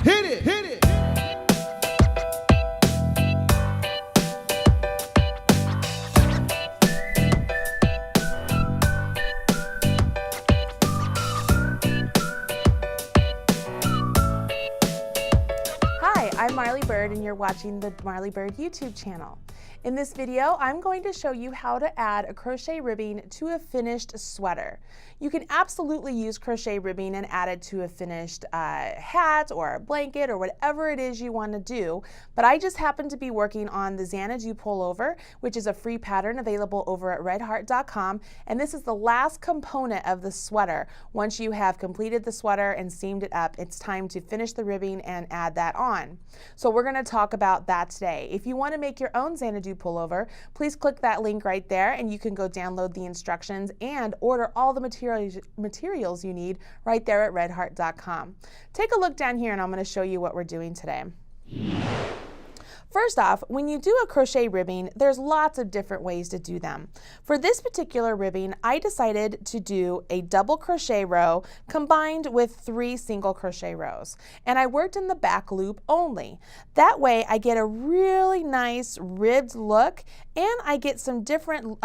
Hit it, hit it. Hi, I'm Marley Bird and you're watching the Marley Bird YouTube channel. In this video, I'm going to show you how to add a crochet ribbing to a finished sweater. You can absolutely use crochet ribbing and add it to a finished hat or a blanket or whatever it is you want to do, but I just happen to be working on the Xanadu pullover, which is a free pattern available over at redheart.com, and this is the last component of the sweater. Once you have completed the sweater and seamed it up, it's time to finish the ribbing and add that on. So we're going to talk about that today. If you want to make your own Xanadu pullover, please click that link right there and you can go download the instructions and order all the materials you need right there at redheart.com. Take a look down here and I'm going to show you what we're doing today. First off, when you do a crochet ribbing, there's lots of different ways to do them. For this particular ribbing, I decided to do a double crochet row combined with 3 single crochet rows. And I worked in the back loop only. That way I get a really nice ribbed look and I get some different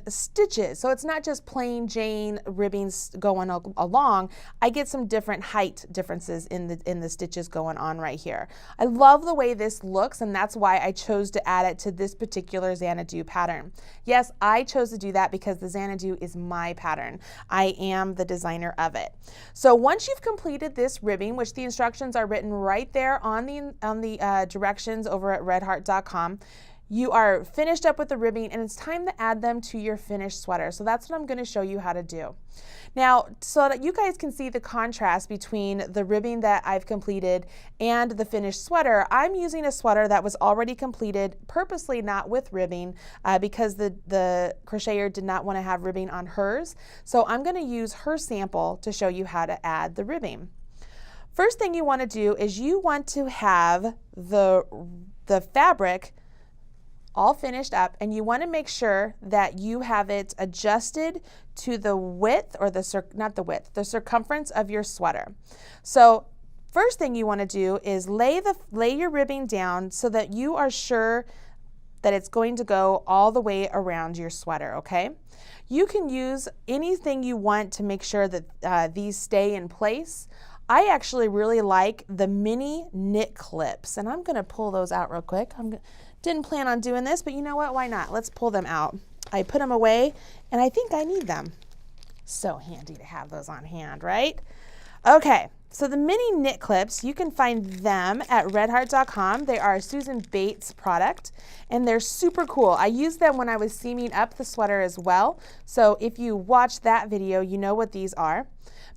stitches. So it's not just plain Jane ribbings going along. I get some different height differences in the stitches going on right here. I love the way this looks, and that's why I chose to add it to this particular Xanadu pattern. Yes, I chose to do that because the Xanadu is my pattern. I am the designer of it. So once you've completed this ribbing, which the instructions are written right there on the directions over at redheart.com, you are finished up with the ribbing and it's time to add them to your finished sweater. So that's what I'm going to show you how to do. Now, so that you guys can see the contrast between the ribbing that I've completed and the finished sweater, I'm using a sweater that was already completed, purposely not with ribbing, because the crocheter did not want to have ribbing on hers. So I'm going to use her sample to show you how to add the ribbing. First thing you want to do is you want to have the fabric all finished up, and you want to make sure that you have it adjusted to the width, or the circumference of your sweater. So first thing you want to do is lay your ribbing down so that you are sure that it's going to go all the way around your sweater, okay? You can use anything you want to make sure that these stay in place. I actually really like the mini knit clips, and I'm going to pull those out real quick. Didn't plan on doing this, but you know what? Why not? Let's pull them out. I put them away, and I think I need them. So handy to have those on hand, right? Okay, so the mini knit clips, you can find them at redheart.com. They are a Susan Bates product, and they're super cool. I used them when I was seaming up the sweater as well. So if you watched that video, you know what these are.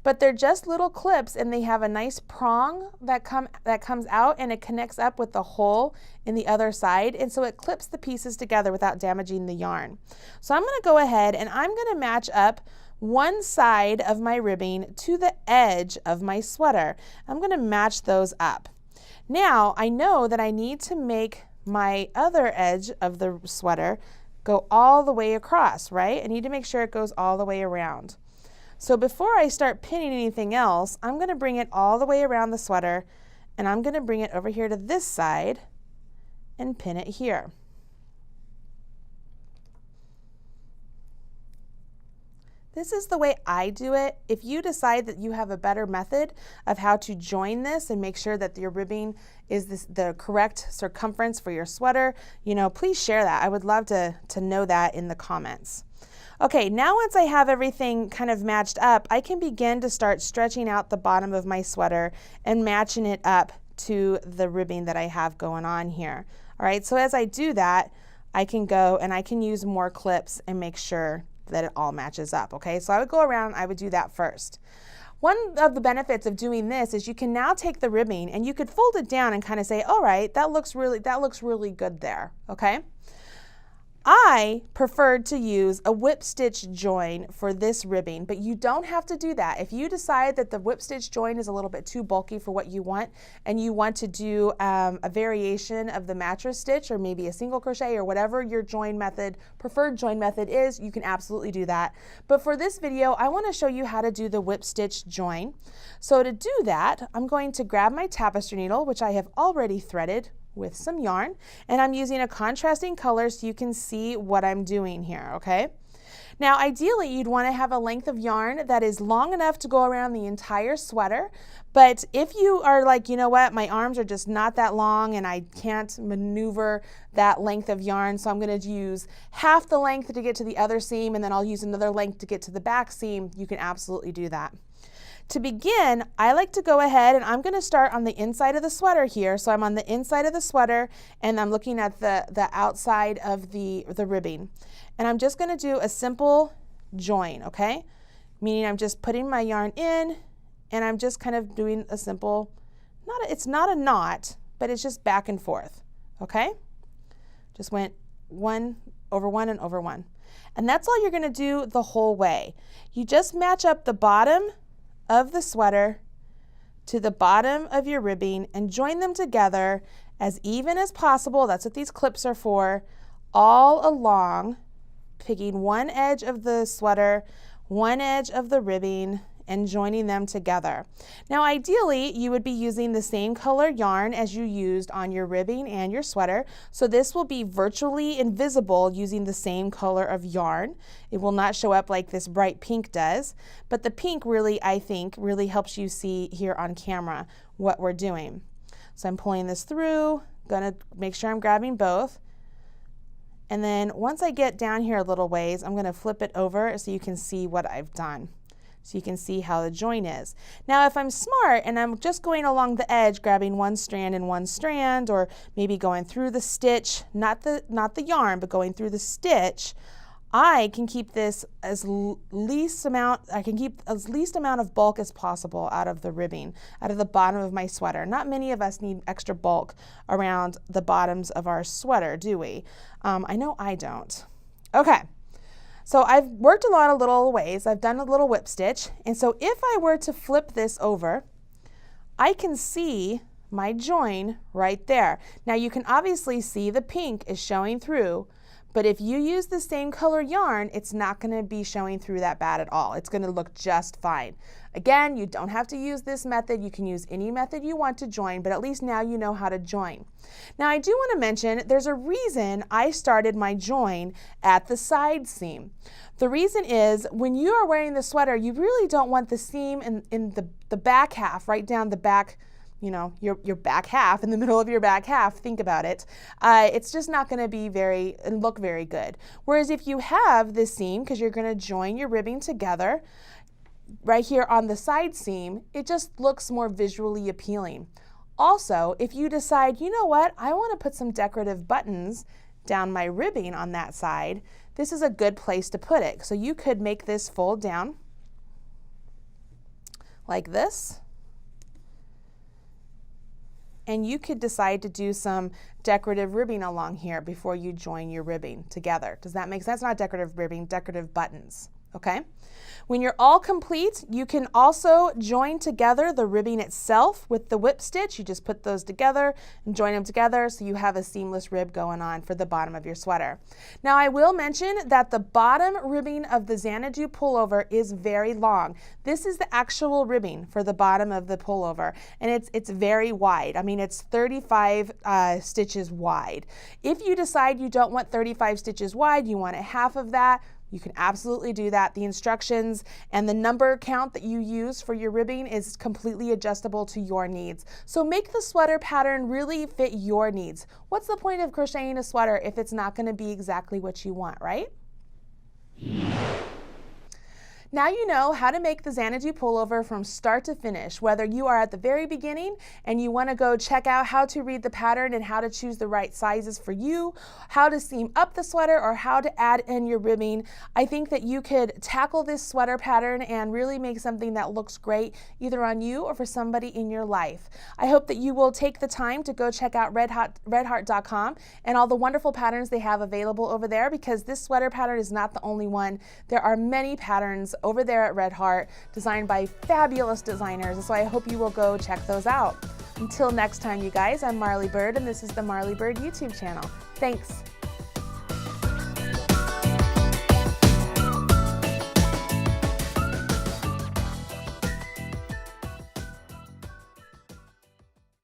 But they're just little clips, and they have a nice prong that comes out, and it connects up with the hole in the other side, and so it clips the pieces together without damaging the yarn. So I'm going to go ahead and I'm going to match up one side of my ribbing to the edge of my sweater. I'm going to match those up. Now I know that I need to make my other edge of the sweater go all the way across, right? I need to make sure it goes all the way around. So before I start pinning anything else, I'm going to bring it all the way around the sweater, and I'm going to bring it over here to this side and pin it here. This is the way I do it. If you decide that you have a better method of how to join this and make sure that your ribbing is the correct circumference for your sweater, please share that. I would love to know that in the comments. Okay, now once I have everything kind of matched up, I can begin to start stretching out the bottom of my sweater and matching it up to the ribbing that I have going on here. All right, so as I do that, I can go and I can use more clips and make sure that it all matches up, okay? So I would go around, I would do that first. One of the benefits of doing this is you can now take the ribbing and you could fold it down and kind of say, all right, that looks really good there, okay? I preferred to use a whip stitch join for this ribbing, but you don't have to do that. If you decide that the whip stitch join is a little bit too bulky for what you want, and you want to do a variation of the mattress stitch, or maybe a single crochet, or whatever your join method, preferred join method is, you can absolutely do that. But for this video, I want to show you how to do the whip stitch join. So to do that, I'm going to grab my tapestry needle, which I have already threaded with some yarn, and I'm using a contrasting color so you can see what I'm doing here, okay? Now ideally you'd want to have a length of yarn that is long enough to go around the entire sweater, but if you are like, you know what, my arms are just not that long and I can't maneuver that length of yarn, so I'm going to use half the length to get to the other seam, and then I'll use another length to get to the back seam, you can absolutely do that. To begin, I like to go ahead and I'm going to start on the inside of the sweater here. So I'm on the inside of the sweater and I'm looking at the outside of the ribbing. And I'm just going to do a simple join, okay? Meaning I'm just putting my yarn in and I'm just kind of doing a simple, it's not a knot, but it's just back and forth, okay? Just went one over one and over one. And that's all you're going to do the whole way. You just match up the bottom of the sweater to the bottom of your ribbing and join them together as even as possible. That's what these clips are for, all along, picking one edge of the sweater, one edge of the ribbing, and joining them together. Now ideally you would be using the same color yarn as you used on your ribbing and your sweater, so this will be virtually invisible using the same color of yarn. It will not show up like this bright pink does, but the pink really, I think, really helps you see here on camera what we're doing. So I'm pulling this through, gonna make sure I'm grabbing both, and then once I get down here a little ways, I'm gonna flip it over so you can see what I've done. So you can see how the join is. Now if I'm smart and I'm just going along the edge, grabbing one strand and one strand, or maybe going through the stitch, not the yarn, but going through the stitch, I can keep this as least amount of bulk as possible out of the ribbing, out of the bottom of my sweater. Not many of us need extra bulk around the bottoms of our sweater, do we? I know I don't. Okay. So I've worked a lot of little ways. I've done a little whip stitch. And so if I were to flip this over, I can see my join right there. Now you can obviously see the pink is showing through, but if you use the same color yarn, it's not going to be showing through that bad at all. It's going to look just fine. Again, you don't have to use this method. You can use any method you want to join, but at least now you know how to join. Now I do want to mention there's a reason I started my join at the side seam. The reason is when you are wearing the sweater, you really don't want the seam in the back half, right down the back, you know, your back half, in the middle of your back half, think about it. It's just not going to be look very good. Whereas if you have this seam, because you're going to join your ribbing together, right here on the side seam, it just looks more visually appealing. Also, if you decide, you know what, I want to put some decorative buttons down my ribbing on that side, this is a good place to put it. So you could make this fold down like this, and you could decide to do some decorative ribbing along here before you join your ribbing together. Does that make sense? Not decorative ribbing, decorative buttons. Okay? When you're all complete, you can also join together the ribbing itself with the whip stitch. You just put those together and join them together so you have a seamless rib going on for the bottom of your sweater. Now I will mention that the bottom ribbing of the Xanadu pullover is very long. This is the actual ribbing for the bottom of the pullover, and it's very wide. I mean, it's 35 stitches wide. If you decide you don't want 35 stitches wide, you want a half of that, you can absolutely do that. The instructions and the number count that you use for your ribbing is completely adjustable to your needs. So make the sweater pattern really fit your needs. What's the point of crocheting a sweater if it's not going to be exactly what you want, right? Now you know how to make the Xanadu pullover from start to finish, whether you are at the very beginning and you want to go check out how to read the pattern and how to choose the right sizes for you, how to seam up the sweater, or how to add in your ribbing. I think that you could tackle this sweater pattern and really make something that looks great either on you or for somebody in your life. I hope that you will take the time to go check out redheart.com and all the wonderful patterns they have available over there, because this sweater pattern is not the only one. There are many patterns over there at Red Heart designed by fabulous designers, and so I hope you will go check those out. Until next time, you guys, I'm Marley Bird, and this is the Marley Bird YouTube channel. Thanks.